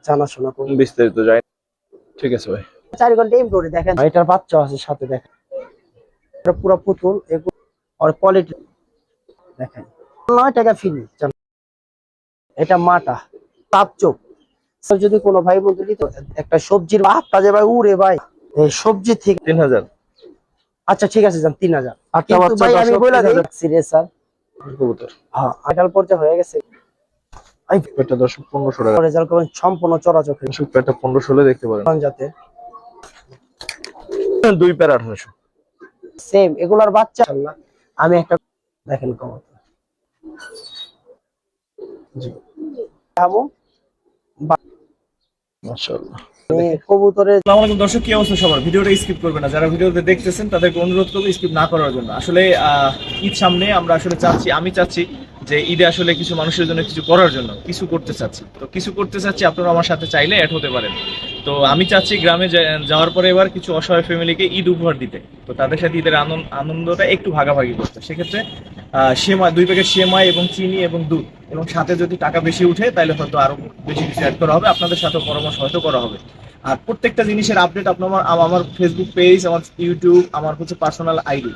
জানাশোনা করুন, বিস্তারিত যাই। ঠিক আছে ভাই, 4 ঘন্টা এম করে দেখেন। এটার বাচ্চা আছে সাথে, দেখেন এটা পুরো পুতুল। এগুলো আর কোয়ালিটি দেখেন, 9 টাকা ফ্রি। এটা মাটা তাপ চোখ। যদি কোনো ভাই বন্ধু নিত একটা সবজির হাতটা যে ভাই উড়ে ভাই, এই সবজি থেকে 3000। আচ্ছা ঠিক আছে, যান 3000। আচ্ছা কিন্তু বাচ্চা ভাই আমি বলে দিই 3000 সিরিয়াস স্যার, কবুতর। হ্যাঁ আটাল পর্যায়ে হয়ে গেছে। এই এটা দর্শক 1500 টাকা। রেজাল্ট করবেন সম্পূর্ণ চরাচর দর্শক এটা 1500 দেখতে পারেন, যাতে 2 পেয়ার 1800। সেম এগুলার বাচ্চা। আমি একটা দেখেন কবুতর, জি খাবো মাশাআল্লাহ। কবুতরের। আসসালামু আলাইকুম দর্শক, কি অবস্থা সবার? ভিডিওটা স্কিপ করবেন না, যারা ভিডিওতে দেখতেছেন তাদেরকে অনুরোধ করবো স্কিপ না করার জন্য। আসলে ঈদ সামনে, আমরা আসলে আমি চাচ্ছি যে ঈদে আসলে কিছু মানুষের জন্য কিছু করার জন্য কিছু করতে চাচ্ছি। আপনারা আমার সাথে চাইলে অ্যাড হতে পারেন। তো আমি চাচ্ছি গ্রামে যাওয়ার পরে এবার কিছু অসহায় ফ্যামিলিকে ঈদ উপহার দিতে, তো তাদের সাথে ঈদের আনন্দটা একটু ভাগাভাগি করতে। সেক্ষেত্রে সেমাই, 2 প্যাকেট সেমাই এবং চিনি এবং দুধ, এবং সাথে যদি টাকা বেশি উঠে তাহলে হয়তো আরো বেশি কিছু অ্যাড করা হবে, আপনাদের সাথে পরামর্শ হয়তো করা হবে। আর প্রত্যেকটা জিনিসের আপডেট আপনার আমার ফেসবুক পেজ, আমার ইউটিউব, আমার পার্সোনাল আইডি,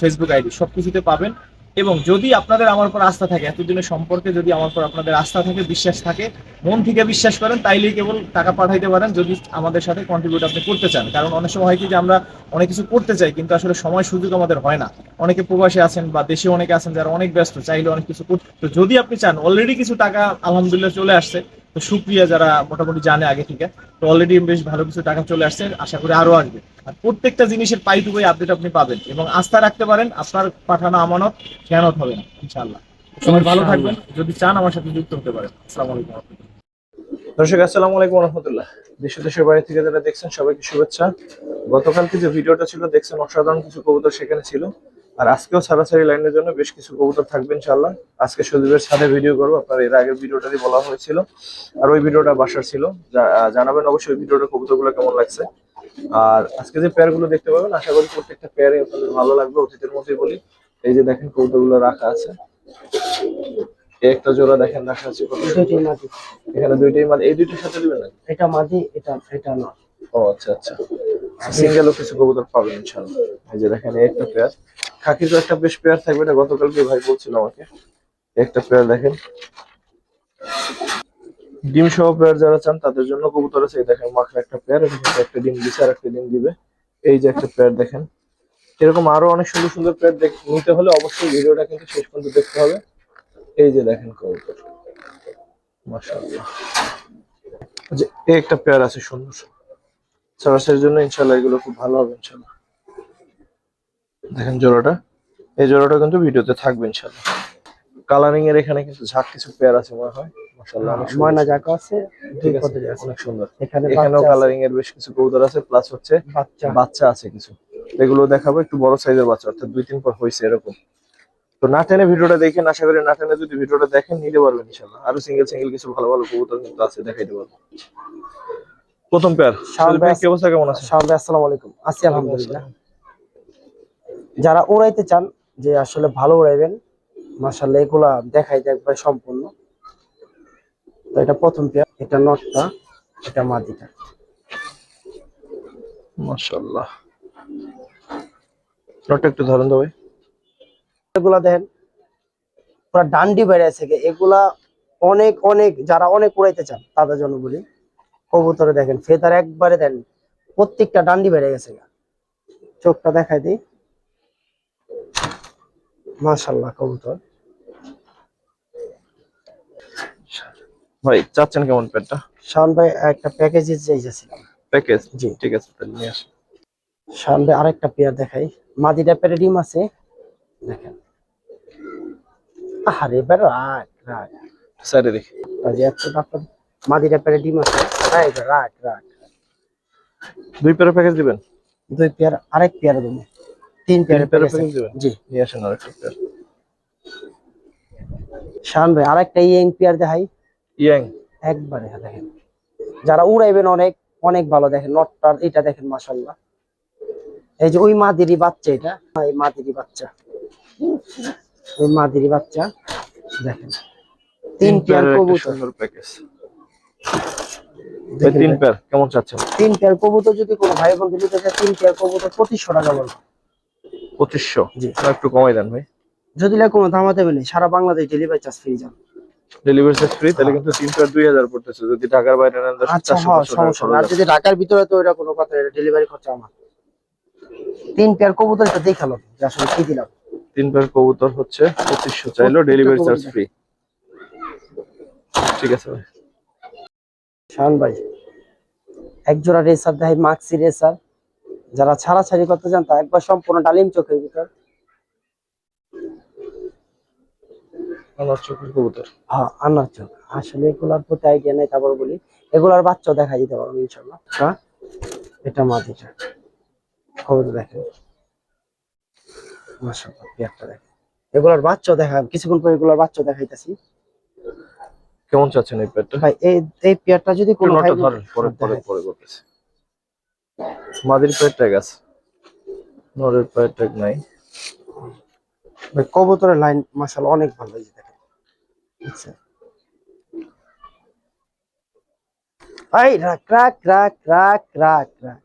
ফেসবুক আইডি সবকিছুতে পাবেন। এবং যদি আপনাদের আমার উপর আস্থা থাকে, এতদিনের সম্পর্কে যদি আমার উপর আপনাদের আস্থা থাকে, বিশ্বাস থাকে, মন থেকে বিশ্বাস করেন, তাইলেই কেবল টাকা পাঠাইতে পারেন যদি আমাদের সাথে কন্ট্রিবিউট আপনি করতে চান। কারণ অনেক সময় হয় কি যে আমরা অনেক কিছু করতে চাই কিন্তু আসলে সময় সুযোগ আমাদের হয় না। অনেকে প্রবাসী আছেন বা দেশে অনেকে আছেন যারা অনেক ব্যস্ত, চাইলে অনেক কিছু করতে। তো যদি আপনি চান, অলরেডি কিছু টাকা আলহামদুলিল্লাহ চলে আসছে, তো শুক্রিয়া যারা মোটামুটি জানে আগে থেকে, তো অলরেডি বেশ ভালো কিছু টাকা চলে আসছে, আশা করি আরো আসবে। আর প্রত্যেকটা জিনিসের পাই টু পাই আপডেট আপনি পাবেন, এবং আস্থা রাখতে পারেন, আপনার পাঠানো আমানত খেয়ানত হবে না ইনশাআল্লাহ। সবাই ভালো থাকবেন, যদি চান আমার সাথে যুক্ত হতে পারেন। আসসালামু আলাইকুম। দর্শক আসসালামু আলাইকুম ওয়া রাহমাতুল্লাহ। দেশ দেশের বাইরে থেকে যারা দেখছেন সবাইকে শুভেচ্ছা। গতকালকে যে ভিডিওটা ছিল দেখছেন, অসাধারণ কিছু কবুতর সেখানে ছিল। আর আজকেও সারাসারি লাইনের জন্য বেশ কিছু কবুতর থাকবে ইনশাআল্লাহ। আজকে সুদীপের ছাদে ভিডিও করবো, আপনার এর আগের ভিডিওটারই বলা হয়েছিল, আর ওই ভিডিওটা বাসার ছিল। জানাবেন অবশ্যই ওই ভিডিওটা কবুতরগুলো কেমন লাগছে। আর আজকে যে পেয়ার গুলো দেখতে পাবেন, আশা করি প্রত্যেকটা পেয়ারে আপনাদের ভালো লাগবে। অতীতের মতোই বলি, এই যে দেখেন কবুতরগুলো রাখা আছে, একটা জোড়া দেখেন রাখা আছে। দুইটাই মাদি, এখানে দুইটাই মাদি। এই দুইটার সাথে দিবেন নাকি? এটা মাদি, এটা না। ও আচ্ছা আচ্ছা, সিঙ্গেলও কিছু কবুতর পাবেন ইনশাআল্লাহ। এই যে দেখেন একটা পেয়ার, খাকির তো একটা বেশ পেয়ার থাকবে, এটা গতকালকে ভাই বলছিল আমাকে। একটা পেয়ার দেখেন, ডিম সহ পেয়ার যারা চান তাদের জন্য কবুতর আছে। এই দেখেন মাখা একটা পেয়ার, একটা ডিম দিছে আর একটা ডিম দিবে। এই যে একটা পেয়ার দেখেন, এরকম আরো অনেক সুন্দর সুন্দর পেয়ার নিতে হলে অবশ্যই ভিডিওটা কিন্তু শেষ পর্যন্ত দেখতে হবে। এই যে দেখেন কবুতর, মাশাআল্লাহ। যে এই একটা পেয়ার আছে সুন্দর, সরাসরির জন্য ইনশাআল্লাহ এগুলো খুব ভালো হবে ইনশাআল্লাহ। দেখেন জোড়াটা, এই জোড়াটা কিন্তু ভিডিওতে থাকবে ইনশাআল্লাহ। কালারিং এর এখানে কিন্তু ঝাঁক কিছু পেয়ার আছে মনে হয়, মাশাআল্লাহ অনেক সুন্দর। ময়না জাক আছে, ঠিক আছে, অনেক সুন্দর। এখানেও এখানেও কালারিং এর বেশ কিছু কবুতর আছে, প্লাস হচ্ছে বাচ্চা আছে কিছু। এগুলো দেখাবো, একটু বড় সাইজের বাচ্চা, অর্থাৎ 2-3 পর হয়েছে এরকম। তো না টেনে ভিডিওটা দেখেন, আশা করি না টেনে যদি ভিডিওটা দেখেন নিতে পারবেন ইনশাআল্লাহ। আরো সিঙ্গেল সিঙ্গেল কিছু ভালো ভালো কবুতর কিন্তু আছে, দেখাইতে পারবো। প্রথম পেয়ার কি অবস্থা, কেমন আছে? আসসালামু আলাইকুম। আছি আলহামদুলিল্লাহ। যারা উড়াইতে চান, যে আসলে ভালো উড়াইবেন, মাশাআল্লাহ এগুলা দেখাইতে একবার সম্পূর্ণ। তো এটা প্রথম পেয়ার, এটা নটটা, এটা মাদিটা। মাশাআল্লাহ, নটটা একটু ধরেন তো ভাই। এগুলা দেখেন পুরা ডান্ডি বেড়ে আছে, এগুলা অনেক অনেক, যারা অনেক উড়াইতে চান তাদের জন্য বলি। কবুতরে দেখেন ফেদার একবারে দেন, প্রত্যেকটা ডান্ডি বেড়ে গেছে। চোখটা দেখাই দিই, মাশাআল্লাহ কবুতর। ভাই চাচ্ছেন কেমন পেয়ারটা? শাওন ভাই একটা প্যাকেজে চাইছিলাম। প্যাকেজ, জি ঠিক আছে, তাহলে নিয়ে আসুন। শাওন ভাই আরেকটা পেয়ার দেখাই, মাদিটা পেয়ারে ডিম আছে দেখেন। আরে এবার রাখ রাখ স্যারে দেখি। মাদিটা পেয়ারে ডিম আছে, রাখ রাখ। 2 পেয়ার প্যাকেজ দিবেন? 2 পেয়ার, আরেক পেয়ার দেবো, 3 পেয়ারের প্যাকেজ দিবেন? জি নিয়ে আসেন আরেকটা পেয়ার। শাওন ভাই আরেকটা ইয়ং পেয়ার দেখাই। ইয়াং একবারে দেখেন, যারা উড়াইবেন অনেক অনেক ভালো। দেখেন নটটা, এটা দেখেন মাশাআল্লাহ। এই যে ওই মাদিরি বাচ্চা, এটা এই মাদিরি বাচ্চা, ওই মাদিরি বাচ্চা দেখেন। 3 পেয়ার কবুতর, সুন্দর প্যাকেজ। দেখেন তিন ভাই, পেয়ার কেমন চাচ্ছেন? 3 পেয়ার কবুতর যদি কোনো ভাই বন্ধু নিতে চায়, 3 পেয়ার কবুতর 2500 টাকা বলবো। 2500। জি, একটু কমাই দেন ভাই। যদি লাগে কোনো দামাতে দেবেন, সারা বাংলাদেশ ডেলিভারি চার্জ ফ্রি যান। ডেলিভারি চার্জ ফ্রি, তাহলে কিন্তু 3 পেয়ার 2000 পড়তেছে। যদি ঢাকার বাইরে নেন দর্শক আচ্ছা 400 হ্যাঁ, 500 টাকা সমস্যা না। খরচ আর আছে। যদি ঢাকার ভিতরে তো ওইটা কোনো কথা, এটা ডেলিভারি খরচা আমার। 3 পেয়ার কবুতর এটা দেখালো যে আসলে কি দিলাম। 3 পেয়ার কবুতর হচ্ছে 2500, চাইলো প্রত্যেকটা ডেলিভারি চার্জ কবুতর ফ্রি। ঠিক আছে ভাই। শাহান ভাই, এক জোড়া রেসার দেয়, মাক্সি রেসার। যারা ছাড়াছাড়ি করতে চান তা একবার সম্পূর্ণ ডালিম চোখের ভিতর। আমার চোখের কবুতর। হ্যাঁ, আনার চোখ। আসলে এগুলার প্রতি আইডিয়া নেই, তারপর বলি এগুলার বাচ্চা দেখা দিতে পারবো ইনশাল্লাহ। হ্যাঁ, এটা মাদিটা কবুতর দেখেন, মাশাআল্লাহ পেয়ারটা দেখেন। এগুলার বাচ্চা দেখা, কিছুক্ষণ পরে এগুলার বাচ্চা দেখাইতেছি কেমন চাচ্ছেন এই পেয়ারটা? ভাই। এই পেয়ারটা যদি কোনো ভাই নটা ধরেন, পরে পরে পরে বলতেছি। মাদির পেয়ার ট্যাগ আছে, নরের পেয়ার ট্যাগ নাই। ভাই কবুতরের লাইন মাশাআল্লাহ অনেক ভালো, এই যে দেখেন। আচ্ছা ভাই, রাখ রাখ রাখ রাখ রাখ রাখ।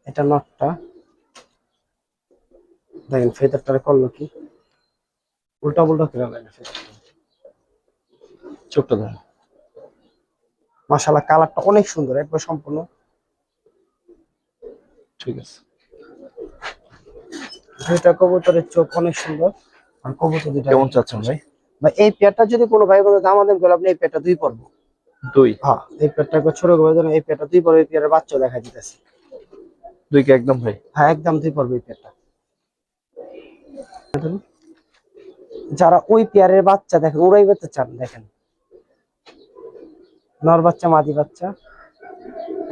এটা নটটা দেখেন, ফেদারটা করলো কি উল্টা উল্টা করে লাগে ফেদারটা। চোখটা ধরেন। মাশাআল্লাহ কালারটা অনেক সুন্দর, একবার সম্পূর্ণ। ঠিক আছে। দুইটা কবুতরের চোখ অনেক সুন্দর। আর কবুতর দুইটা কেমন চাচ্ছেন ভাই? ভাই এই পেয়ারটা যদি কোনো ভাই বলে দামাদাম করে, আপনি এই পেয়ারটা 2 পড়বো। 2? হ্যাঁ, এই পেয়ারটা একবার ছোট করে দেন, এই পেয়ারটা 2 পড়বে। এই পেয়ারের বাচ্চা দেখা দিতেছে। 2 কি একদম ভাই? হ্যাঁ, একদম 2 পড়বে এই পেয়ারটা। যারা ওই পেয়ারের বাচ্চা দেখেন উড়াইবে তো চান, দেখেন নর বাচ্চা মাদি বাচ্চা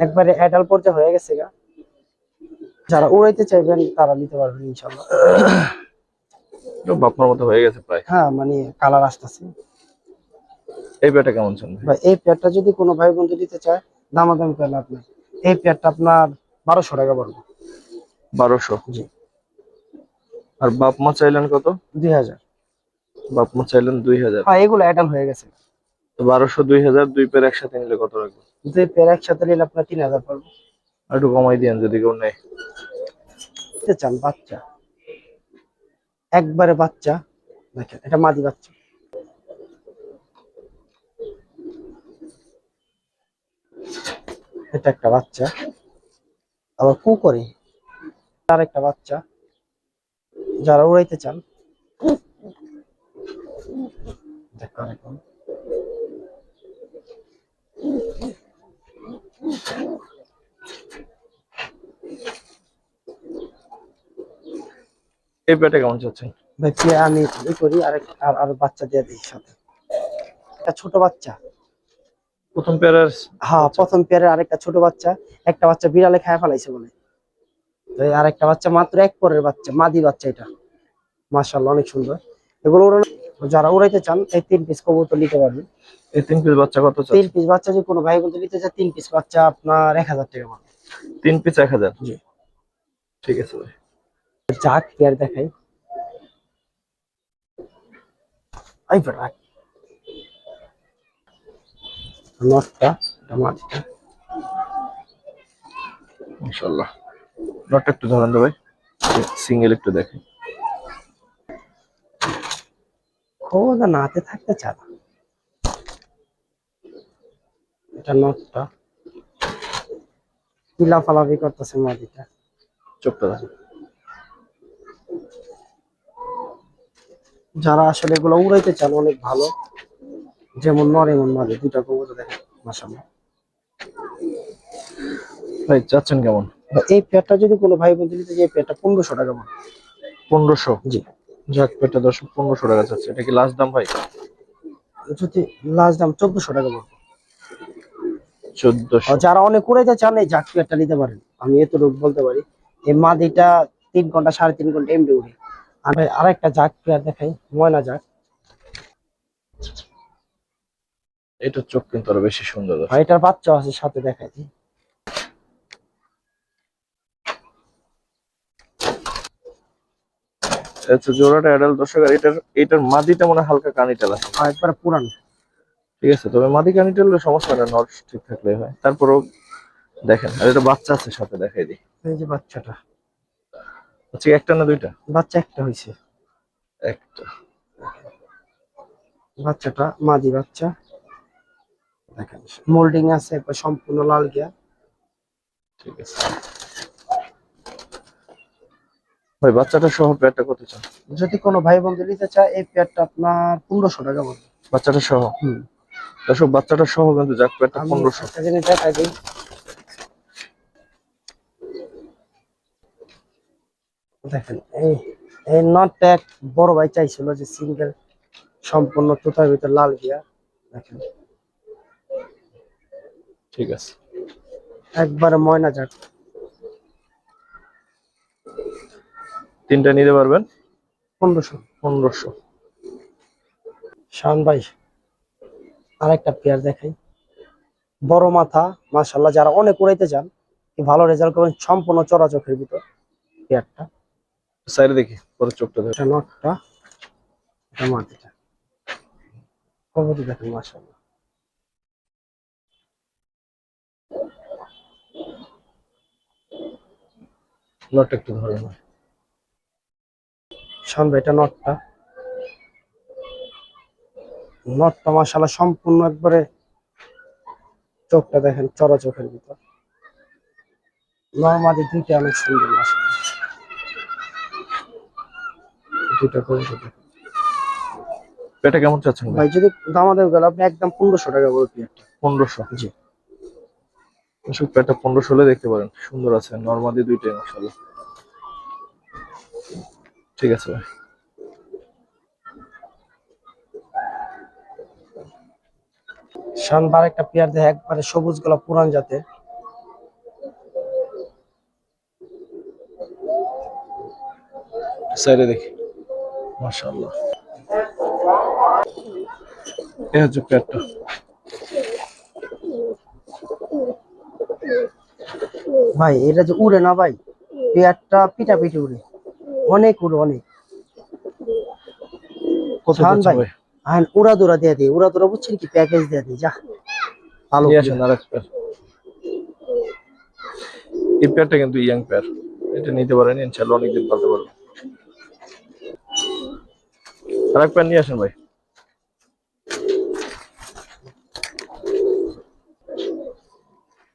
একবারে অ্যাডাল্ট পর্যায়ে হয়ে গেছে গা। যারা উড়াইতে চাইবেন তারা নিতে পারবেন ইনশাআল্লাহ। বাপমার মতো হয়ে গেছে প্রায়। হ্যাঁ, মানে কালার আসতেছে। এই পেয়ারটা কেমন চান ভাই? ভাই এই পেয়ারটা যদি কোনো ভাই বন্ধু নিতে চায়, দামাদামি করলে আপনি এই পেয়ারটা আপনার 1200 টাকা পড়বে। 1200? জি। আর বাপ মা চাইলেন কত? 2000। বাপ মা চাইলেন 2000। হ্যাঁ, এগুলো অ্যাডাল্ট হয়ে গেছে। তো 1200 2000 2 পেয়ার একসাথে নিলে কত রাখবে? 2 পেয়ার একসাথে নিলে আপনার 3000 পড়বে। আর একটু কমাই দিয়েন যদি কেউ নেয়। নিতে চান বাচ্চা, একবারে বাচ্চা দেখেন, এটা মাদি বাচ্চা। এটা একটা বাচ্চা, আবার কু করে তার একটা বাচ্চা। যারা উড়াইতে চান দেখেন এখন। এই পেয়ারটা কেমন চাচ্ছেন? ভাই আমি ই করি, আর বাচ্চা দিয়ে দিই সাথে। একটা ছোট বাচ্চা। প্রথম পেয়ারের? হ্যাঁ, প্রথম পেয়ারের আরেকটা ছোট বাচ্চা। একটা বাচ্চা বিড়ালে খায় ফেলাইছে বলে, তো এই আরেকটা বাচ্চা মাত্র 1 পরের বাচ্চা, মাদি বাচ্চা। এটা মাশাআল্লাহ অনেক সুন্দর। এগুলো উড়ানো, যারা উড়াইতে চান এই 3 পিস কবুতর নিতে পারবেন। এই 3 পিস বাচ্চা কত 3 চাচ্ছেন? পিস বাচ্চা যদি কোনো ভাই বন্ধু নিতে চায়, 3 পিস বাচ্চা আপনার 1000 টাকা পড়বে। 3 পিস 1000? জি। ঠিক আছে ভাই। যাক পেয়ার দেখাই। এই বেটা নটটা, এটা মাদিটা। মাশাআল্লাহ। নটটা একটু ধরেন তো ভাই, সিঙ্গেল একটু দেখেন। খোদা নাতে থাকতে চায় না। এটা নটটা লাফালাফি করতেছে মাদিটা। চোখটা দেখেন। যারা আসলে এগুলো উড়াইতে চান অনেক ভালো, যেমন নর এমন মাদি, দুইটা কবুতর দেখেন মাশাআল্লাহ। ভাই চাচ্ছেন কেমন? এই পেয়ারটা যদি কোনো ভাই বন্ধু নিতে চায়, এই পেয়ারটা 1500 টাকা পড়বে। 1500? জি। যাক পেয়ারটা দর্শক 1500 টাকা চাচ্ছে। এটা কি লাস্ট দাম ভাই? যদি লাস্ট দাম 1400 টাকা পড়বে। 1400? আর যারা অনেক উড়াইতে চান এই জাক পেয়ারটা নিতে পারেন। আমি এতটুকু বলতে পারি, এই মাদিটা 3 ঘন্টা 3.5 ঘন্টা এমনি উড়ে। আর ভাই আরেকটা জাক পেয়ার দেখাই, ময়না জাক। এটা চোখ কিন্তু আরো বেশি সুন্দর। আর এটার বাচ্চা আছে সাথে, দেখাই দিই। আচ্ছা, জোড়াটা অ্যাডাল্ট দর্শক। আর এটার মাদিটা মনে হয় হালকা কানিটাল আছে। আর একবার পুরান। ঠিক আছে, তবে মাদি কানিটা হলে সমস্যা না, নর ঠিক থাকলে হয়। তারপরও দেখেন, আর এটা বাচ্চা আছে সাথে, দেখাই দিই। এই যে বাচ্চাটা, আচ্ছা, একটা না দুইটা? বাচ্চা একটা হয়েছে, একটা। বাচ্চাটা মাদি বাচ্চা দেখেন, মোল্ডিং আছে, একবার সম্পূর্ণ লাল গিয়া। ঠিক আছে ভাই, বাচ্চাটা সহ পেয়ারটা কত চান? যদি কোনো ভাই বন্ধু নিতে চায় এই পেয়ারটা আপনার 1500 টাকা পড়বে। বাচ্চাটা সহ? হুম। দর্শক, বাচ্চাটা সহ কিন্তু যাক পেয়ারটা আমি 1500। একটা জিনিস দেখাই দিই, দেখেন এই এই নটটা এক বড় ভাই চাইছিল যে সিঙ্গেল সম্পূর্ণ তোতার ভিতর লাল গিয়া, দেখেন ঠিক আছে, একবারে ময়না যাক। তিনটা নিতে পারবেন 1500। 1500। শান ভাই আরেকটা পেয়ার দেখাই, বড় মাথা, মাশাআল্লাহ, যারা অনেক উড়াইতে চান, কি ভালো রেজাল্ট করবেন, সম্পূর্ণ চড়া চোখের ভিতর পেয়ারটা। সাইডে দেখি, পরে চোখটা ধরে। এটা নটটা, এটা মাটিটা, কবুতর দেখেন মাশাআল্লাহ। নটটা একটু ধরে না। শান ভাই এটা নটটা, নটটা মাশাআল্লাহ সম্পূর্ণ একবারে, চোখটা দেখেন চড়া চোখের ভিতর, নরমাদি দুইটা অনেক সুন্দর মাশাআল্লাহ, দুইটা কবুতর দেখেন। পেয়ারটা কেমন চাচ্ছেন ভাই? ভাই যদি দামাদামি গেল আপনি একদম 1500 টাকা করে পেয়ারটা। 1500? জি। দর্শক, পেয়ারটা 1500 হলে দেখতে পারেন, সুন্দর আছে, নরমাদি দুইটাই মাশাআল্লাহ। ঠিক আছে ভাই। শানবার একটা পেয়ার দেখে, একবারে সবুজ গোলাপ পুরান জাতের, সাইডে দেখি, মাশাআল্লাহ। এই হচ্ছে পেয়ারটা। ভাই এটা যে উড়ে না ভাই, পেয়ারটা পিটাপিটি উড়ে, অনেক উড়ে অনেক। কত শান চাচ্ছেন ভাই ভাই? হ্যাঁ, উড়া দুরা দিয়ে দিই, উড়া দুরা বুঝছেন কি, প্যাকেজ দিয়ে দিই, যা ভালো নিয়ে পেয়ার। আসেন আরেক পেয়ার। এই পেয়ারটা কিন্তু ইয়াং পেয়ার, এটা নিতে পারেন, ইনশাআল্লাহ অনেকদিন পালতে পারবেন। আরেক পেয়ার নিয়ে আসেন ভাই।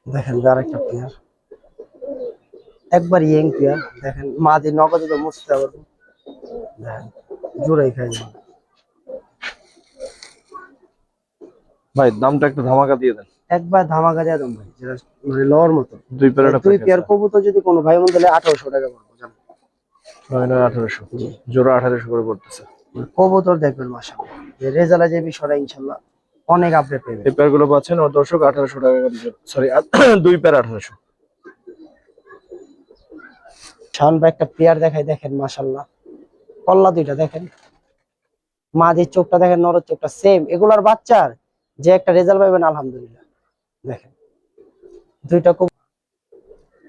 দেখেন আরেকটা পেয়ার, একবার ইয়ং পেয়ার দেখেন, মাদি নগদে তো মুছতে পারবো, দেখেন জোড়াই খাই না। ভাই দামটা একটু ধামাকা দিয়ে দেন। একবার ধামাকা দিয়ে দেন ভাই, যেটা মানে লওয়ার মতো। দুই পেয়ারটা দুই পেয়ার কবুতর যদি কোনো ভাই মন দিলে 1800 টাকা পড়বে, জান। 1800, জোড়া 1800 করে পড়তেছে। কবুতর দেখবেন মাশাআল্লাহ, যে রেজাল্ট যে বিষয়টা ইনশাআল্লাহ অনেক আপডেট পেবেন। এই পেয়ার গুলো পাচ্ছেন ও দর্শক 1800 টাকা করে, সরি দুই পেয়ার 1800। শান ভাই একটা পেয়ার দেখাই, দেখেন মাশাআল্লাহ, কল্লা দুইটা দেখেন, মাঝের চোখটা দেখেন, নরের চোখটা সেম, এগুলার বাচ্চার যে একটা রেজাল্ট পাবেন আলহামদুলিল্লাহ। দেখেন দুইটা খুব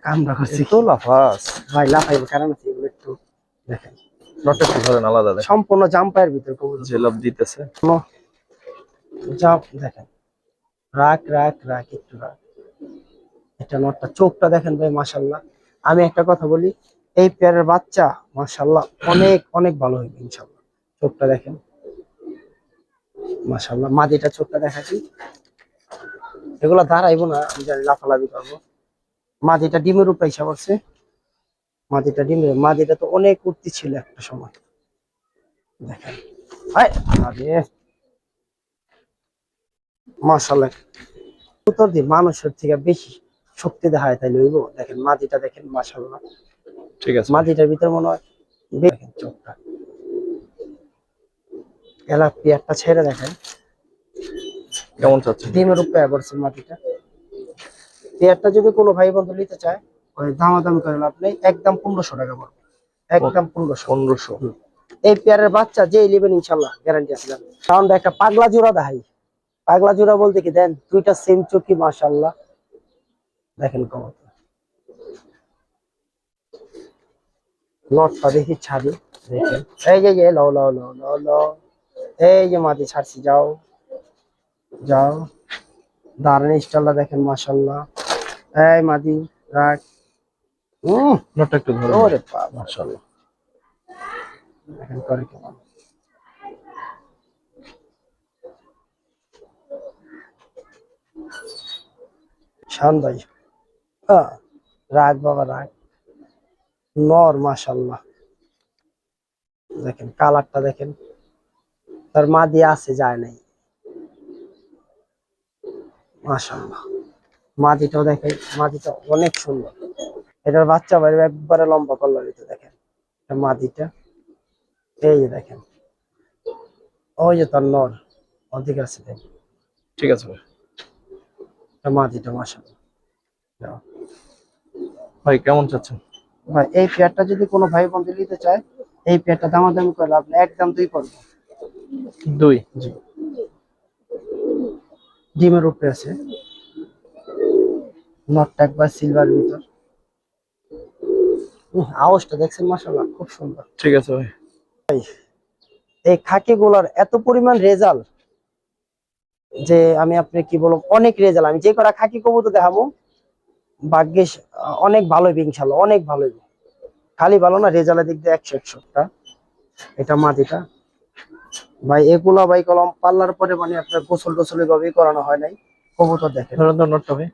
কামড়া করছে তো লাফাস। ভাই, লাফাইবে কারণ আছে এগুলো, একটু দেখেন নটটা একটু ধরেন, আলাদা দেখেন, সম্পূর্ণ জাম্পায়ের ভিতর কবুতর, যে লাভ দিতেছে। জাম্প দেখেন, রাখ রাখ রাখ, একটু রাখ। এটা নটটা, চোখটা দেখেন ভাই মাশাআল্লাহ। আমি একটা কথা বলি, এই পেয়ারের বাচ্চা মাশাআল্লাহ অনেক অনেক ভালো হইবে ইনশাআল্লাহ। চোখটা দেখেন মাশাআল্লাহ, মাদিটা চোখটা দেখাচ্ছি, এগুলা দাঁড়াইবো না, আমি জানি লাফালাফি করবো। মাদিটা ডিমের উপরে ইসা করছে, মাদিটা ডিমের, মাদিটা তো অনেক উঠতি ছিল একটা সময়, দেখেন মাশাআল্লাহ। উত্তর দিয়ে মানুষের থেকে বেশি শক্তি দেখায়, তাই লইব। দেখেন মাদিটা দেখেন মাশাআল্লাহ, ঠিক আছে, মাদিটার ভিতর মনে হয় দেখেন চোখটা, এলা পেয়ারটা ছেড়ে দেখেন, কেমন চাচ্ছেন? ডিমের উপরে পড়ছে মাদিটা। পেয়ারটা যদি কোনো ভাই বন্ধু নিতে চায়, ওই দামাদামি করে লাভ নেই, একদম 1500 টাকা পড়বে, একদম 1500। 1500? এই পেয়ারের বাচ্চা যে নেবেন ইনশাআল্লাহ গ্যারান্টি আছে। কারণ একটা পাগলা জোড়া দেখাই, পাগলা জোড়া বলতে কি দেন, দুইটা সেম চোখি মাশাআল্লাহ, দেখেন কত নটটা দেখি ছাড়ি, দেখেন এই যে লও লও লও লও লও, এই যে মাটি ছাড়ছি, যাও যাও, দাঁড়ান স্টাইলটা দেখেন মাশাআল্লাহ। এই মাদি রাখ। নটটা একটু ধরুন। ওরে বাবা, মাশাআল্লাহ। দেখেন করে কেমন। শান ভাই, রাখ বাবা রাখ। নর মাশাআল্লাহ, দেখেন কালারটা দেখেন, তার মাদি আছে যায় নাই মাশাআল্লাহ। মাদিটাও দেখেন, মাদিটা অনেক সুন্দর। এটার বাচ্চা বাইরে একবারে লম্বা কল্লা দিতে দেখেন। এটা মাদিটা, এই যে দেখেন, ওই যে তার নর অধিক আছে দেখেন। ঠিক আছে ভাই। এটা মাদিটা মাশাআল্লাহ। যাও। ভাই কেমন চাচ্ছেন? ভাই এই পেয়ারটা যদি কোনো ভাই বন্ধু নিতে চায়, এই পেয়ারটা দামাদামি করে লাভ নেই, একদম 2 পড়বে। 2? জি, ডিমের উপরে আছে, নটটা একবার সিলভার ভিতর। আওয়াজটা দেখছেন মাশাআল্লাহ, খুব সুন্দর। ঠিক আছে ভাই। এই খাকি গুলার এত পরিমাণ রেজাল্ট যে আমি আপনি কি বলবো, অনেক রেজাল্ট। আমি যে কটা খাকি কবুতর দেখাবো ভাগ্যিস অনেক ভালো হবে ইনশাল্লাহ, অনেক ভালো হবে। খালি ভালো না, রেজাল্টের দিক দিয়ে 100-100টা। এটা মাদিটা ভাই, এগুলা ভাই কলম পাল্লার পরে মানে আপনার গোসল টোসল ভাবেই করানো হয় নাই। কবুতর দেখেন, ধরুন তো নটটা ভাই।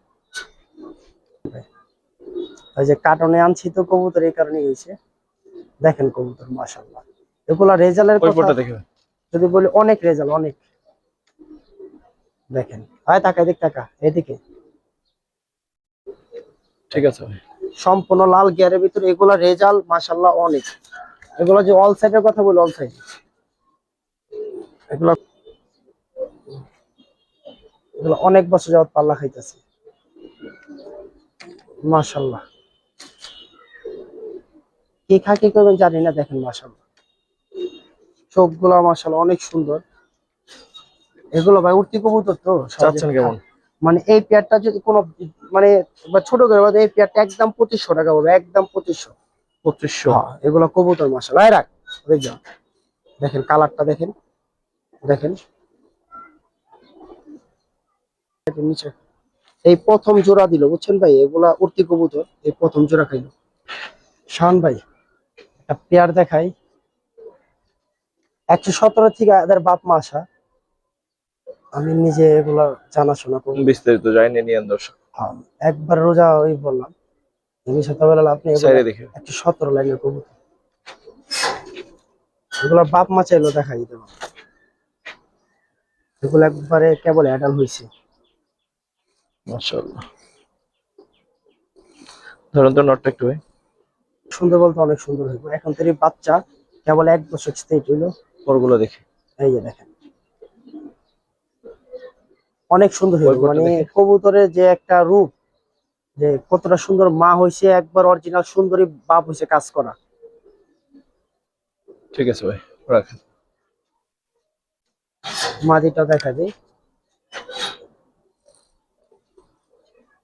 ওই যে কার্টনে আনছি তো কবুতর, এই কারণে হয়েছে। দেখেন কবুতর মাশাআল্লাহ, এগুলা রেজাল্টের ওই কথা পটটা দেখে। যদি বলি, অনেক রেজাল্ট অনেক। দেখেন, আয় তাকা, এদিক তাকা, এদিকে। ঠিক আছে ভাই। সম্পূর্ণ লাল গিয়ারের ভিতরে এগুলা রেজাল্ট মাশাআল্লাহ অনেক। এগুলা যে অল সাইডের কথা বলি, অল সাইড এগুলা, এগুলা অনেক বছর যাবত পাল্লা খাইতেছে মাশাআল্লাহ। কি খাকি করবেন জানি না, দেখেন মাশাআল্লাহ, চোখগুলা মাশাআল্লাহ অনেক সুন্দর। এগুলো ভাই উঠতি কবুতর তো চাচ্ছেন কেমন? মানে এই পেয়ারটা যদি কোনো মানে ছোট করে বলে, এই পেয়ারটা একদম 2500 টাকা বলবো, একদম 2500। 2500? হ্যাঁ, এগুলো কবুতর মাশাআল্লাহ। রাখ, দেখেন, দেখেন কালারটা দেখেন, দেখেন নিচে। এই প্রথম জোড়া দিল বুঝছেন ভাই, এগুলা উঠতি কবুতর, এই প্রথম জোড়া খাইলো। শান ভাই একটা পেয়ার দেখাই, 117 থেকে এদের বাপ মা আসা। আমি নিজে এগুলা জানাশোনা করি। বিস্তারিত জানিয়ে নিয়েন দর্শক। হ্যাঁ, একবার রোজা ওই বললাম, আমি সকালবেলা আপনি সাইডে দেখে। 117 লাইনের কবুতর, এগুলা বাপ মা চাইলো দেখা দিতে পারবো। এগুলো একবারে কেবল অ্যাডাল হয়েছে। মাশাআল্লাহ। ধরুন তো নটটা একটু ভাই। সুন্দর বলতে অনেক সুন্দর হইব। এখন তো এই বাচ্চা কেবল 1 বছর স্টেট হইলো। পরগুলো দেখি। এই যে দেখেন, অনেক সুন্দর হইব। ওই মানে দেখি। কবুতরের যে একটা রূপ, যে কতটা সুন্দর মা হইছে, একবার অরিজিনাল সুন্দরী বাপ হইছে কাজ করা। ঠিক আছে ভাই, রাখেন। মাদিটা দেখা দিই,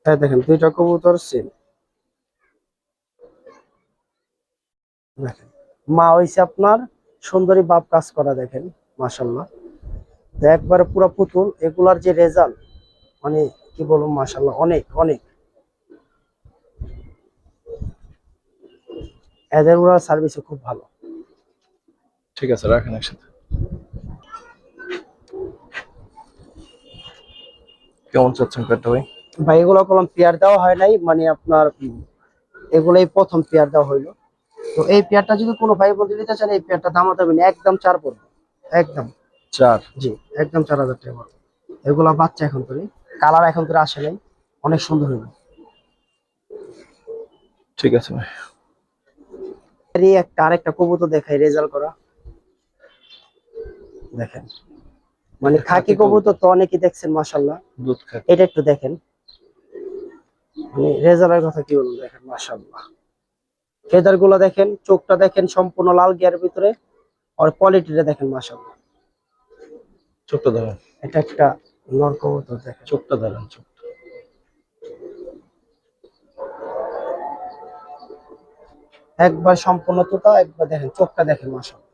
এই দেখেন দুইটা কবুতর সেম। দেখেন মা হইছে আপনার সুন্দরী বাপ কাজ করা, দেখেন মাশাআল্লাহ। তো একবারে পুরো পুতুল। এগুলার যে রেজাল্ট মানে কি বলবো মাশাআল্লাহ, অনেক অনেক। এদের ওরা সার্ভিসও খুব ভালো। ঠিক আছে, রাখেন একসাথে। কেমন চাচ্ছেন পেয়ারটা ভাই? ভাই এগুলো কলম পেয়ার দেওয়া হয় নাই, মানে আপনার এগুলাই প্রথম পেয়ার দেওয়া হইলো। তো এই পেয়ারটা যদি কোনো ভাই বন্ধু নিতে চান, এই পেয়ারটা দামা দেবেন একদম 4 পড়বে, একদম 4? জি, একদম 4000 টাকা পড়বে। এগুলা বাচ্চা এখন করে, কালার এখন করে আসে নাই, অনেক সুন্দর হইবে। ঠিক আছে ভাই। এই একটা আরেকটা কবুতর দেখাই রেজাল্ট করা, দেখেন মানে খাকি কবুতর তো অনেকেই দেখছেন মাশাআল্লাহ, দুধ খায়। এটা একটু দেখেন, মানে রেজাল্টের কথা কি বলবো, দেখেন মাশাআল্লাহ। ফেদার গুলা দেখেন, চোখটা দেখেন সম্পূর্ণ লাল গিয়ারের ভিতরে, আর কোয়ালিটিটা দেখেন মাশাআল্লাহ। চোখটা ধরেন। এটা একটা নর কবুতর, দেখেন চোখটা ধরেন, চোখটা। একবার সম্পূর্ণ তোতা, একবার দেখেন চোখটা দেখেন মাশাআল্লাহ,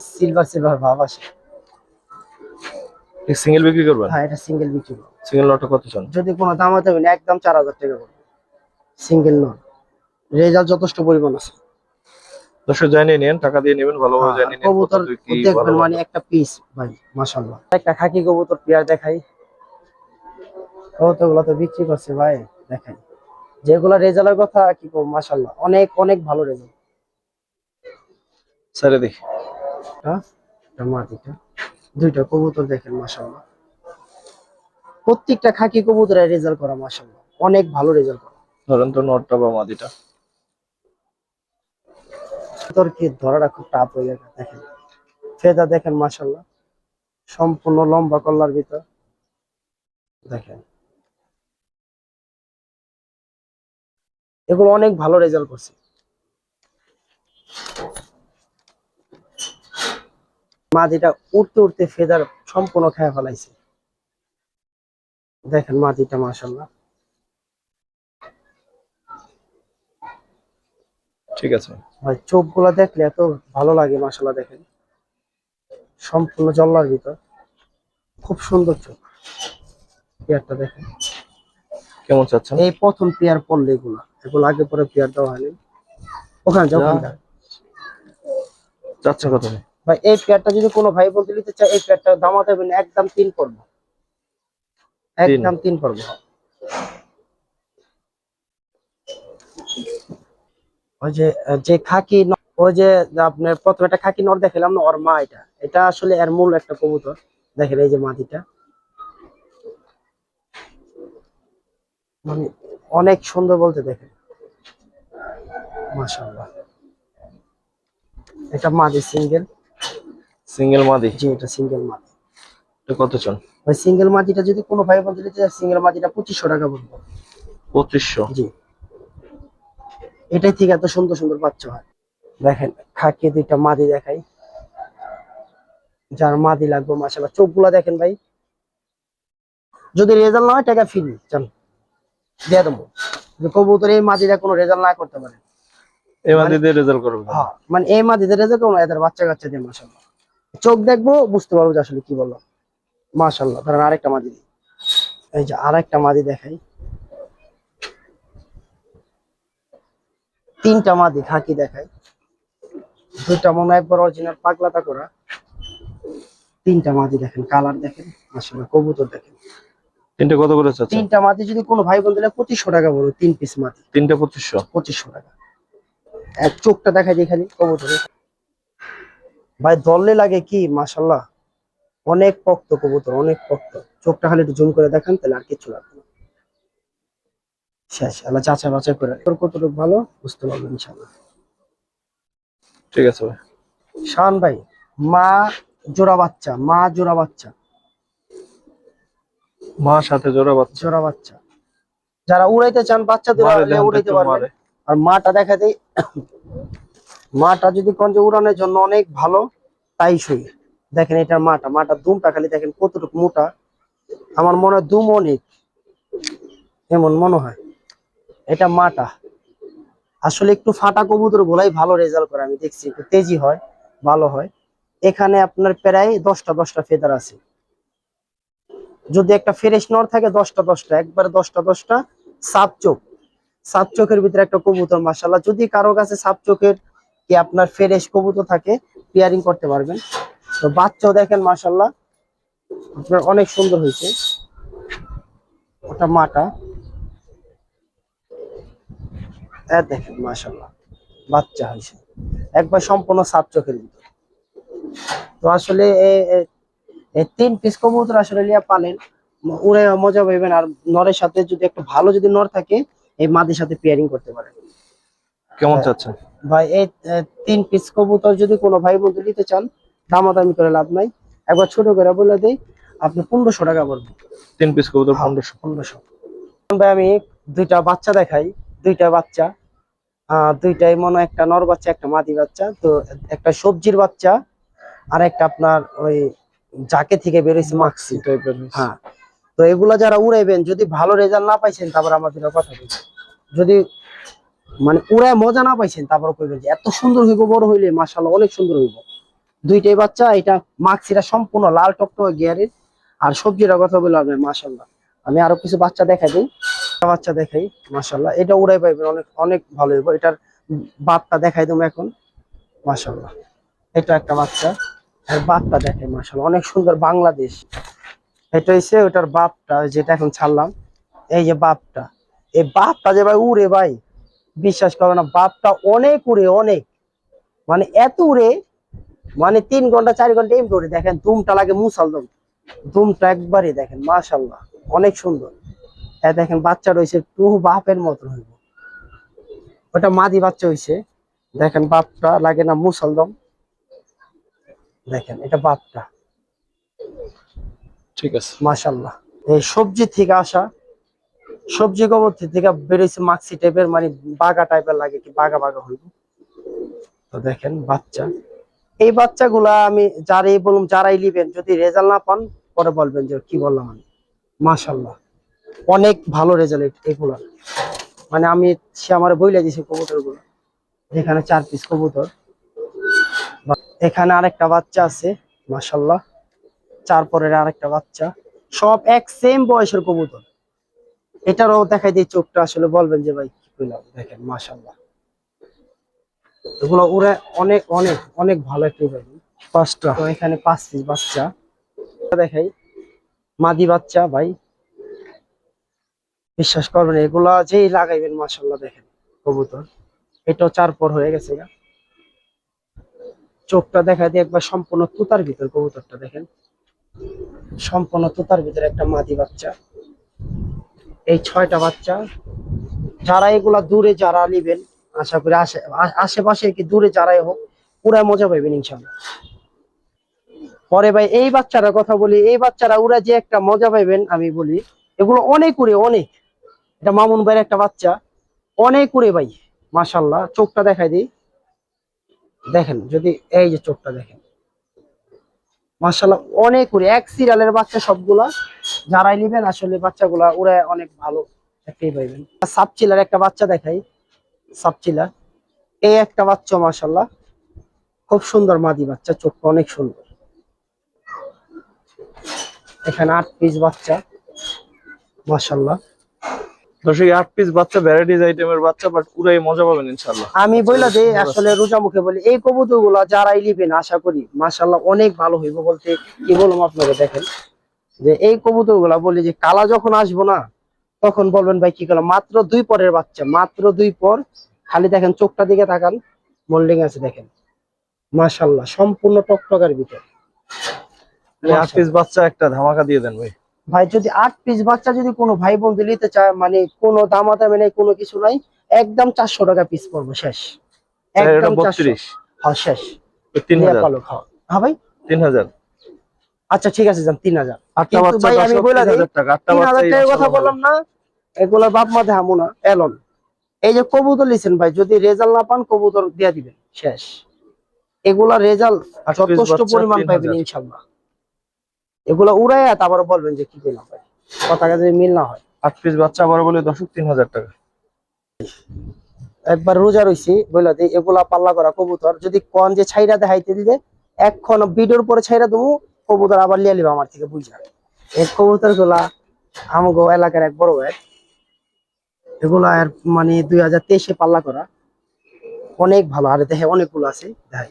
সিলভার সিলভার ভাব আসে। সিঙ্গেল বিক্রি করবেন? হ্যাঁ, এটা সিঙ্গেল বিক্রি করবো। সিঙ্গেল নটটা কত চান? যদি কোনো দাম হতে হবে না, একদম 4000 টাকা করবো। সিঙ্গেল নট, রেজাল্ট যথেষ্ট পরিমাণ আছে। দর্শক জানিয়ে নেন, টাকা দিয়ে নেবেন, ভালোভাবে হ্যাঁ, জানিয়ে নেন কবুতর কত কি দেখবেন ভালো মানে একটা পিস ভাই মাশাআল্লাহ। একটা খাকি কবুতর পেয়ার দেখাই, কবুতর গুলো তো বিক্রি করছে ভাই, দেখাই যেগুলা রেজাল্টের কথা কি বলবো, মাশাআল্লাহ অনেক অনেক ভালো রেজাল্ট। স্যারে দেখি। হ্যাঁ, এটা মাটিটা, দুইটা কবুতর দেখেন মাশাআল্লাহ, প্রত্যেকটা খাকি কবুতরের রেজাল্ট করা মাশাআল্লাহ, অনেক ভালো রেজাল্ট করা। ধরেন তো নটটা বা মাদিটা। তোর কি ধরাটা খুব টাফ হয়ে যাবে। দেখেন ফেদা দেখেন মাশাআল্লাহ, সম্পূর্ণ লম্বা কল্লার ভিতর দেখেন, এগুলো অনেক ভালো রেজাল্ট করছে। মাদিটা উঠতে উঠতে ফেদার সম্পূর্ণ খেয়ে ফেলাইছে, দেখেন মাদিটা মাশাআল্লাহ। ঠিক আছে ভাই চোখ গুলা দেখলে এত ভালো লাগে মাশাআল্লাহ, দেখেন সম্পূর্ণ জল্লার ভিতর, খুব সুন্দর চোখ। পেয়ারটা দেখেন কেমন চাচ্ছেন? এই প্রথম পেয়ার পড়লে এগুলো আগে পরে পেয়ার দেওয়া হয়নি। ওখানে যাও, ওখানে যাও। চাচ্ছেন কত? ভাই এই পেয়ারটা যদি কোনো ভাই বলতে নিতে চায়, এই পেয়ারটা দামাতে হবে না, একদম 3 পড়বো, একদম 3 পড়বো। ওই যে যে খাকি ওই যে আপনার প্রথমে একটা খাকি নর দেখালাম না, ওর মা এটা, এটা আসলে এর মূল একটা কবুতর। দেখেন এই যে মাদিটা, মানে অনেক সুন্দর বলতে, দেখেন মাশাআল্লাহ। এটা মাদি সিঙ্গেল, সিঙ্গেল মাদি? জি এটা সিঙ্গেল মাদি। এটা কত চান? ওই সিঙ্গেল মাদিটা যদি কোনো ভাই বলতে নিতে চায়, সিঙ্গেল মাদিটা 2500 টাকা পড়বে। 2500? জি, এটাই থেকে এত সুন্দর সুন্দর বাচ্চা হয়। দেখেন খাকি দুইটা মাদি দেখাই, যার মাদি লাগবে মাশাআল্লাহ, চোখগুলা দেখেন ভাই, যদি রেজাল্ট না হয় টাকা ফ্রি চান দিয়ে দেবো। কবুতর এই মাদিরা কোনো রেজাল্ট না করতে পারে, এই মাদিদের রেজাল্ট করবে? হ্যাঁ, মানে এই মাদিদের রেজাল্ট কোনো, এদের বাচ্চা কাচ্চা দিয়ে মাশাআল্লাহ চোখ দেখবো বুঝতে পারবো যে আসলে কি বললো মাশাআল্লাহ। ধরেন আরেকটা মাদি, এই যে আরেকটা মাদি দেখাই, 3টা মাদি খাকি দেখাই, দুইটা মনে হয় একবার অরিজিনাল পাগলাটা করা, 3টা মাদি দেখেন, কালার দেখেন মাশাআল্লাহ, কবুতর দেখেন। তিনটা কত করে চাচ্ছেন? 3টা মাদি যদি কোনো ভাই বলতে 2500 টাকা পড়বে, 3 পিস মাদি। তিনটা 2500? 2500 টাকা। এক চোখটা দেখাই দিই খালি কবুতরের ভাই, দললে লাগে কি মাশাআল্লাহ, অনেক পক্ত কবুতর, অনেক পক্ত। চোখটা খালি একটু জুম করে দেখান, তাহলে আর কিছু লাগবে না। শেষ, আল্লাহ যাচাই বাছাই করে তোর কতটুকু ভালো বুঝতে পারবেন ইনশাআল্লাহ। ঠিক আছে ভাই। শান ভাই, মা জোড়া বাচ্চা, মা জোড়া বাচ্চা, মা সাথে জোড়া বাচ্চা? জোড়া বাচ্চা। যারা উড়াইতে চান বাচ্চা দিয়ে উড়াইতে পারবেন। আর মাটা দেখা দেই, মাটা যদি কোন যে উড়ানোর জন্য অনেক ভালো, তাই সই। দেখেন এটার মাটা দুমটা খালি দেখেন কতটুকু মোটা, আমার মনে হয় দুম অনেক, এমন মনে হয়। এটা মাটা আসলে একটু ফাটা কবুতর গুলাই ভালো রেজাল্ট করে, আমি দেখছি একটু তেজি হয়, ভালো হয়। এখানে আপনার প্রায় 10টা ফেদার আছে, যদি একটা ফ্রেশ নর থাকে 10টা একবারে 10টা সাপ চোখের ভিতরে একটা কবুতর মাশাআল্লাহ। যদি কারো কাছে সাপ চোখের কি আপনার ফ্রেশ কবুতর থাকে, পেয়ারিং করতে পারবেন। তো বাচ্চাও দেখেন মাশাআল্লাহ আপনার অনেক সুন্দর হয়েছে। ওটা মাটা, দেখেন মাশাআল্লাহ বাচ্চা হয়েছে একবার সম্পূর্ণ সাপ চোখের ভিতরে। তো আসলে এই 3 পিস কবুতর আসলে লিয়া পালেন, উড়ে মজা পাইবেন। আর নরের সাথে যদি একটা ভালো যদি নর থাকে, এই মাদির সাথে পেয়ারিং করতে পারেন। কেমন চাচ্ছেন ভাই এই 3 পিস কবুতর যদি কোনো ভাই বন্ধু নিতে চান, দামাদামি করে লাভ নাই, একবার ছোট করে বলে দেই, আপনি 1500 টাকা পড়বে। 3 পিস কবুতর 1500? ভাই আমি দুইটা বাচ্চা দেখাই, দুইটা বাচ্চা, দুইটাই মনে হয় একটা নর বাচ্চা একটা মাদি বাচ্চা। তো একটা সবজির বাচ্চা, আর একটা আপনার ওই জাকে থেকে বেরোইছে মাক্সি টাইপের। হ্যাঁ। তো এগুলা যারা উড়াইবেন, যদি ভালো রেজাল্ট না পাইছেন তারপর আমাদের কথা বলবেন, যদি মানে উড়ায় মজা না পাইছেন তারপর কইবেন যে এত সুন্দর হইব, বড় হইলে মাশাআল্লাহ অনেক সুন্দর হইব। দুইটাই বাচ্চা, এটা মাক্সিটা সম্পূর্ণ লাল টকটকে গিয়ারের, আর সবজির কথা বলে হবে মাশাআল্লাহ। আমি আরো কিছু বাচ্চা দেখাই দিই, বাচ্চা দেখাই মাশাআল্লাহ। এটা উড়াই পাইবেন, অনেক অনেক ভালো হইব। এটার বাপটা দেখাই দেবো এখন মাশাআল্লাহ। এটা একটা বাচ্চা, আর বাপটা দেখাই মাশাআল্লাহ, অনেক সুন্দর বাংলাদেশ। এটা হচ্ছে ওটার বাপটা, যেটা এখন ছাড়লাম। এই যে বাপটা, এই বাপটা যে ভাই উড়ে ভাই, বিশ্বাস করো না, বাপটা অনেক উড়ে, অনেক, মানে এত উড়ে, মানে 3 ঘন্টা 4 ঘন্টা এমনি উড়ে। দেখেন দুমটা লাগে মুসালদম, দুমটা একবারে দেখেন মাশাআল্লাহ, অনেক সুন্দর। দেখেন বাচ্চা রয়েছে টু বাপের মতন হইব। ওটা মাদি বাচ্চা হইছে, দেখেন বাপটা লাগে না মুসালদম। দেখেন এটা বাপটা, ঠিক আছে। মাশাআল্লাহ। এই সবজি থেকে আসা, সবজি গোবর থেকে বেরোইছে মাক্সি টাইপের, মানে বাগা টাইপের লাগে, কি বাগা বাগা হইব। তো দেখেন বাচ্চা, এই বাচ্চাগুলা আমি যারাই বলুন, যারাই নিবেন, যদি রেজাল্ট না পান পরে বলবেন যে কি বললাম আমি। মাশাআল্লাহ অনেক ভালো রেজাল্ট এগুলা, মানে আমি সে আমার বইলে দিছে কবুতর গুলো। এখানে 4 পিস কবুতর, এখানে আরেকটা বাচ্চা আছে মাশাআল্লাহ, 4 পরের আরেকটা বাচ্চা, সব এক সেম বয়সের কবুতর। এটারও দেখাই দিই চোখটা, আসলে বলবেন যে ভাই কি কইলাম। দেখেন মাশাআল্লাহ, এগুলো ওরা অনেক অনেক অনেক ভালো একটু পাবেন। 5টা, তো এখানে 5 পিস বাচ্চা দেখাই, মাদি বাচ্চা ভাই, বিশ্বাস করবেন এগুলা যেই লাগাইবেন মাশাআল্লাহ। দেখেন কবুতর, এটাও 4 পর হয়ে গেছে গা। চোখটা দেখা দিয়ে একবার সম্পূর্ণ তুতার ভিতর কবুতরটা দেখেন, সম্পূর্ণ তুতার ভিতরে একটা মাদি বাচ্চা। এই 6টা বাচ্চা, যারা এগুলা দূরে যারা নিবেন, আশা করি আশেপাশে কি দূরে যারাই হোক, পুরা মজা পাইবেন ইনশাআল্লাহ। পরে ভাই এই বাচ্চাটার কথা বলি, এই বাচ্চারা ওরা যে একটা মজা পাইবেন আমি বলি, এগুলো অনেক উড়ে অনেক। এটা মামুন ভাইয়ের একটা বাচ্চা, অনেক উড়ে ভাই মাশাআল্লাহ। চোখটা দেখাই দিই, দেখেন যদি, এই যে চোখটা দেখেন মাশাআল্লাহ, অনেক উড়ে, এক সিরিয়ালের বাচ্চা সবগুলা। যারাই নিবেন আসলে বাচ্চাগুলা ওরা অনেক ভালো একটাই পাইবেন। সাবচিলার একটা বাচ্চা দেখাই, সাবচিলার এই একটা বাচ্চা মাশাআল্লাহ, খুব সুন্দর মাদি বাচ্চা, চোখটা অনেক সুন্দর। এখানে 8 পিস বাচ্চা মাশাআল্লাহ। দর্শক 8 পিস বাচ্চা, ভ্যারাইটিজ আইটেমের বাচ্চা, বাট পুরাই মজা পাবেন ইনশাআল্লাহ। আমি বইলা দেই আসলে রোজা মুখে বলি, এই কবুতর গুলা যারাই নিবেন আশা করি মাশাআল্লাহ অনেক ভালো হইব। বলতে কি বলবো আপনাকে, দেখেন যে এই কবুতর গুলা বলি যে কালা যখন আসবো না, তখন বলবেন ভাই কি করলাম। মাত্র 2 পরের বাচ্চা, মাত্র 2 পর। খালি দেখেন চোখটা দিকে তাকান, মোল্ডিং আছে দেখেন মাশাআল্লাহ, সম্পূর্ণ টকটকার ভিতর। 8 পিস বাচ্চা একটা ধামাকা দিয়ে দেন ভাই। ভাই যদি 8 পিস বাচ্চা যদি কোনো ভাই বন্ধু নিতে চায়, মানে কোনো দামাদামি নেই, কোনো কিছু নাই, একদম 400 টাকা পিস পড়বে, শেষ। একদম 32, হ্যাঁ শেষ। 3000, পালো খাও, হ্যাঁ ভাই 3000। আচ্ছা ঠিক আছে, যান 3000। 8টা বাচ্চা ভাই আমি বলে দিই, 3000 টাকা, 8টা 3000 বাচ্চা টাকার কথা বললাম না, এগুলোর বাপ মা দেখামু না এলন। এই যে কবুতর লিছেন ভাই, যদি রেজাল্ট না পান কবুতর দিয়া দিবেন, শেষ। এগুলা রেজাল্ট যথেষ্ট পরিমাণ পাইবেন ইনশাআল্লাহ। এগুলা উড়াইয়া তারপর বলবেন যে কি পেলাম ভাই, কথা কাজে মিল না হয়। 8 পিস বাচ্চা আবার বলে দর্শক 3000 টাকা। একবার রোজা রইছি বইলা দিই, এগুলা পাল্লা করা কবুতর যদি কোন যে ছাইরা দেখাইতে দিলে, এখন ভিডিওর পরে ছাইরা দেবো, কবুতর আবার লিয়া লিবা আমার থেকে বুঝা। এই কবুতর গুলা আমগো এলাকার এক বড় ভাই, এগুলা আর মানে 2023-এ পাল্লা করা, অনেক ভালো। আর দেখে অনেকগুলো আছে, দেখাই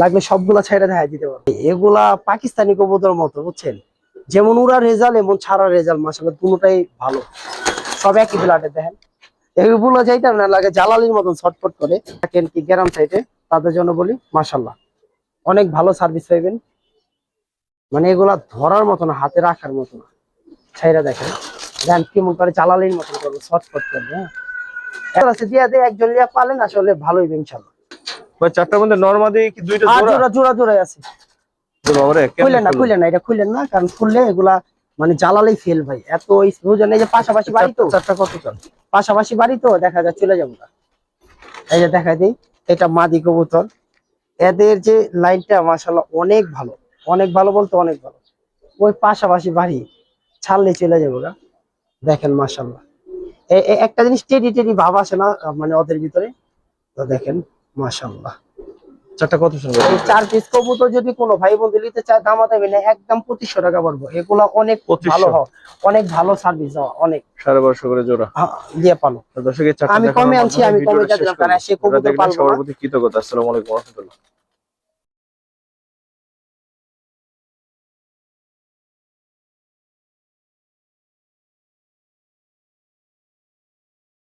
লাগলে সবগুলা ছাইরা দেখাই দিতে পারবো। এগুলা পাকিস্তানি কবুতর মতো, বুঝছেন, যেমন উড়া রেজাল্ট এমন ছাড়া রেজাল্ট মাশাআল্লাহ, দুটোটাই ভালো, সব একই ব্লাডে। দেখেন এগুলো যাইতাম না লাগে জালালির মতন ছটফট করে থাকেন কি গ্রাম সাইডে, তাদের জন্য বলি মাশাআল্লাহ অনেক ভালো সার্ভিস পাইবেন। মানে এগুলা ধরার মতো না, হাতে রাখার মতো না, ছাইরা দেখেন দেন কেমন করে জালালির মতন করবো, ছটফট করবে। হ্যাঁ আছে দিয়া দিয়ে একজন লিয়া পালেন, আসলে ভালোই ইনশাআল্লাহ। ভাই 4টার মধ্যে নরমাদি কি 2টা আর জোড়া? জোড়া জোড়াই আছে। বাবারে খুললেন না এটা খুললেন না, কারণ খুললে এগুলা মানে জালালেই ফেল ভাই। এত বুঝেন, এই যে পাশাপাশি বাড়ি তো, 4টা কত চান? পাশাপাশি বাড়ি তো দেখা যায় চলে যাবো না। এই যে দেখা দিই, এটা মাদি কবুতর, এদের যে লাইনটা মাশাআল্লাহ অনেক ভালো, অনেক ভালো বলতে অনেক ভালো। ওই পাশাপাশি বাড়ি ছাড়লে চলে যাবো না। দেখেন মাশাআল্লাহ একটা জিনিস টেডি টেডি ভাব আসে না মানে ওদের ভিতরে, তো দেখেন মাশাআল্লাহ চারটা কত শুনবো? এই 4 পিস কবুতর যদি কোনো ভাই বন্ধু নিতে চায় দামাদামি না, একদম 2500 টাকা পড়বে। এগুলা অনেক 2500 ভালো হয়, অনেক ভালো সার্ভিস দেওয়া, অনেক 1250 করে জোড়া। দিয়ে পালো। তো দর্শক এই চারটা আমি দেখানোর কমে আনছি, মাধ্যমে আমি কমে ভিডিওটা শেষ যাচ্ছিলাম, করব। কারণ সে কবুতর দেখলেন পালবো সবার না। প্রতি কৃতজ্ঞতা। আসসালামু আলাইকুম ওয়া রাহমাতুল্লাহ।